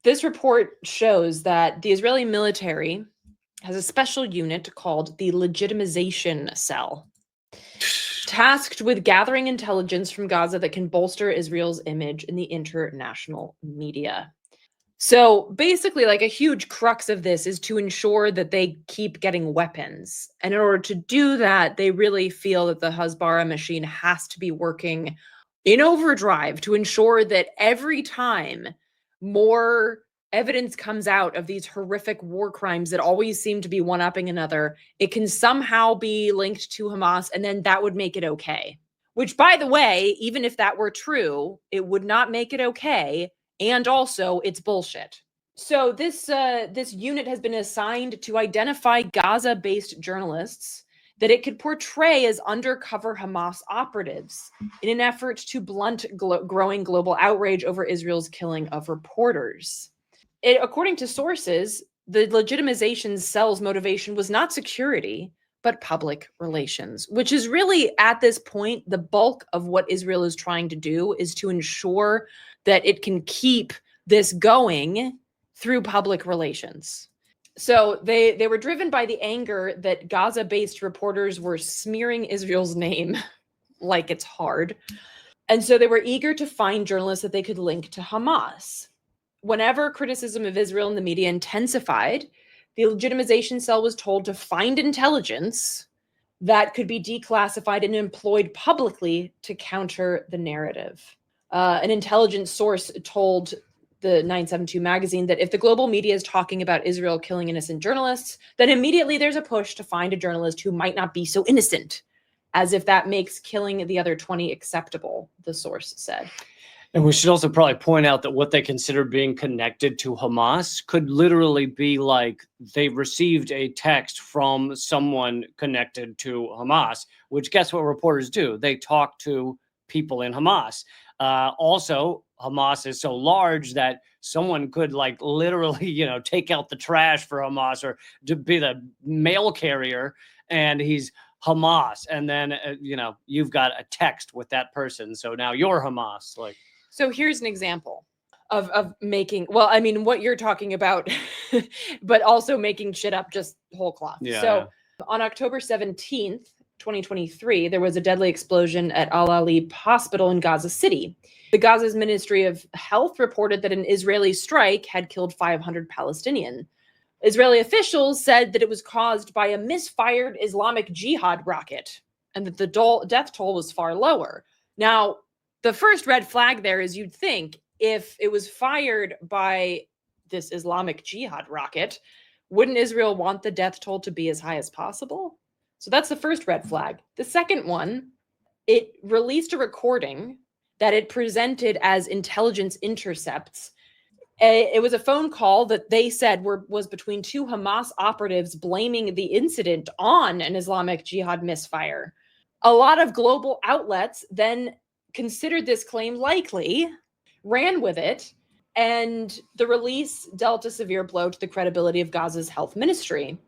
This report shows that the Israeli military has a special unit called the legitimization cell, tasked with gathering intelligence from Gaza that can bolster Israel's image in the international media. So basically, like, a huge crux of this is to ensure that they keep getting weapons. And in order to do that, they really feel that the Hasbara machine has to be working in overdrive to ensure that every time more evidence comes out of these horrific war crimes that always seem to be one-upping another, it can somehow be linked to Hamas, and then that would make it okay. Which, by the way, even if that were true, it would not make it okay. And also, it's bullshit. So this unit has been assigned to identify Gaza-based journalists that it could portray as undercover Hamas operatives in an effort to blunt growing global outrage over Israel's killing of reporters. According to sources, the legitimization cell's motivation was not security, but public relations, which is really, at this point, the bulk of what Israel is trying to do, is to ensure that it can keep this going through public relations. So they were driven by the anger that Gaza-based reporters were smearing Israel's name like it's hard. And so they were eager to find journalists that they could link to Hamas. Whenever criticism of Israel in the media intensified, the legitimization cell was told to find intelligence that could be declassified and employed publicly to counter the narrative. An intelligence source told the 972 magazine that if the global media is talking about Israel killing innocent journalists, then immediately there's a push to find a journalist who might not be so innocent, as if that makes killing the other 20 acceptable, the source said. And we should also probably point out that what they consider being connected to Hamas could literally be like they received a text from someone connected to Hamas, which guess what reporters do? They talk to people in Hamas. Also, Hamas is so large that someone could like literally, take out the trash for Hamas or to be the mail carrier, and he's Hamas. And then, you've got a text with that person. So now you're Hamas. So here's an example of making, well, I mean, what you're talking about, but also making shit up just whole cloth. Yeah. So on October 17th, 2023, there was a deadly explosion at Al-Ali Hospital in Gaza City. The Gaza's Ministry of Health reported that an Israeli strike had killed 500 Palestinian. Israeli officials said that it was caused by a misfired Islamic Jihad rocket and that the death toll was far lower. Now, the first red flag there is you'd think if it was fired by this Islamic Jihad rocket, wouldn't Israel want the death toll to be as high as possible? So that's the first red flag. The second one, it released a recording that it presented as intelligence intercepts. It was a phone call that they said was between two Hamas operatives blaming the incident on an Islamic Jihad misfire. A lot of global outlets then considered this claim likely, ran with it, and the release dealt a severe blow to the credibility of Gaza's health ministry.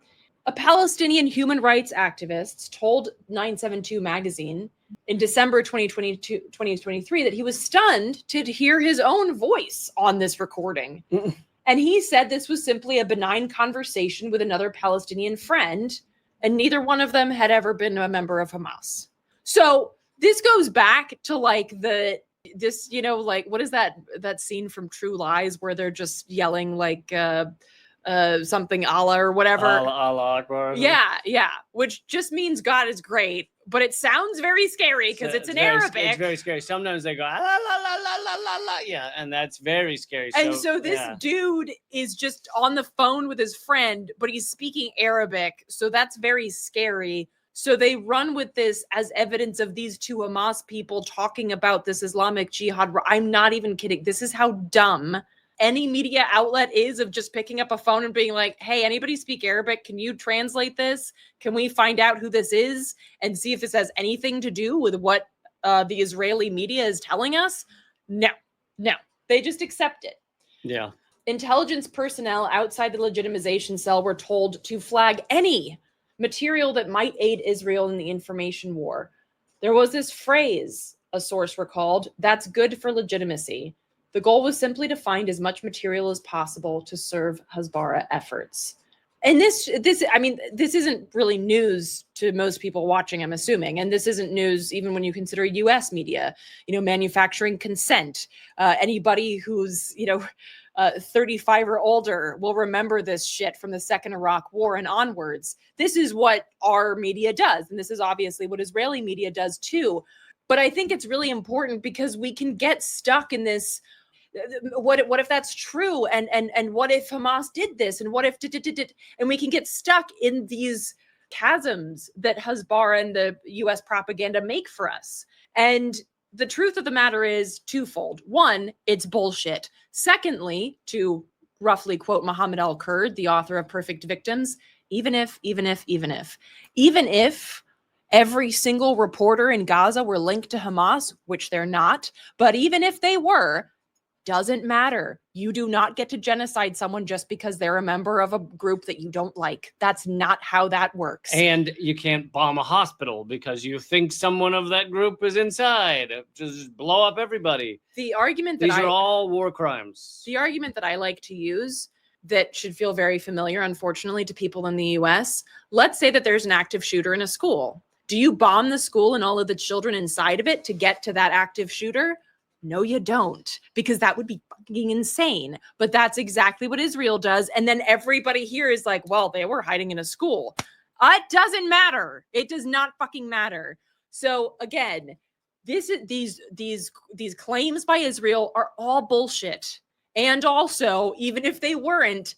A Palestinian human rights activist told 972 magazine in December 2023 that he was stunned to hear his own voice on this recording. And he said this was simply a benign conversation with another Palestinian friend, and neither one of them had ever been a member of Hamas. So this goes back to like what is that scene from True Lies where they're just yelling like something Allah or whatever. Allah Akbar. Yeah. Which just means God is great, but it sounds very scary because it's in Arabic. It's very scary. Sometimes they go la la la la la la, yeah, and that's very scary. And so this dude is just on the phone with his friend, but he's speaking Arabic, so that's very scary. So they run with this as evidence of these two Hamas people talking about this Islamic Jihad. I'm not even kidding. This is how dumb any media outlet is, of just picking up a phone and being like, hey, anybody speak Arabic? Can you translate this? Can we find out who this is and see if this has anything to do with what the Israeli media is telling us? No. They just accept it. Yeah. Intelligence personnel outside the legitimization cell were told to flag any material that might aid Israel in the information war. There was this phrase, a source recalled, that's good for legitimacy. The goal was simply to find as much material as possible to serve Hasbara efforts. And this isn't really news to most people watching, I'm assuming. And this isn't news even when you consider US media, manufacturing consent. Anybody who's, 35 or older will remember this shit from the Second Iraq War and onwards. This is what our media does. And this is obviously what Israeli media does too. But I think it's really important because we can get stuck in this. What if that's true? And what if Hamas did this? And what if and we can get stuck in these chasms that Hasbara and the US propaganda make for us. And the truth of the matter is twofold. One, it's bullshit. Secondly, to roughly quote Mohammed Al-Kurd, the author of Perfect Victims, even if every single reporter in Gaza were linked to Hamas, which they're not, but even if they were, doesn't matter. You do not get to genocide someone just because they're a member of a group that you don't like. That's not how that works. And you can't bomb a hospital because you think someone of that group is inside. Just blow up everybody. The argument that These are all war crimes. The argument that I like to use that should feel very familiar, unfortunately, to people in the US. Let's say that there's an active shooter in a school. Do you bomb the school and all of the children inside of it to get to that active shooter? No, you don't, because that would be fucking insane. But that's exactly what Israel does. And then everybody here is like, well, they were hiding in a school. It doesn't matter. It does not fucking matter. So again, these claims by Israel are all bullshit. And also, even if they weren't,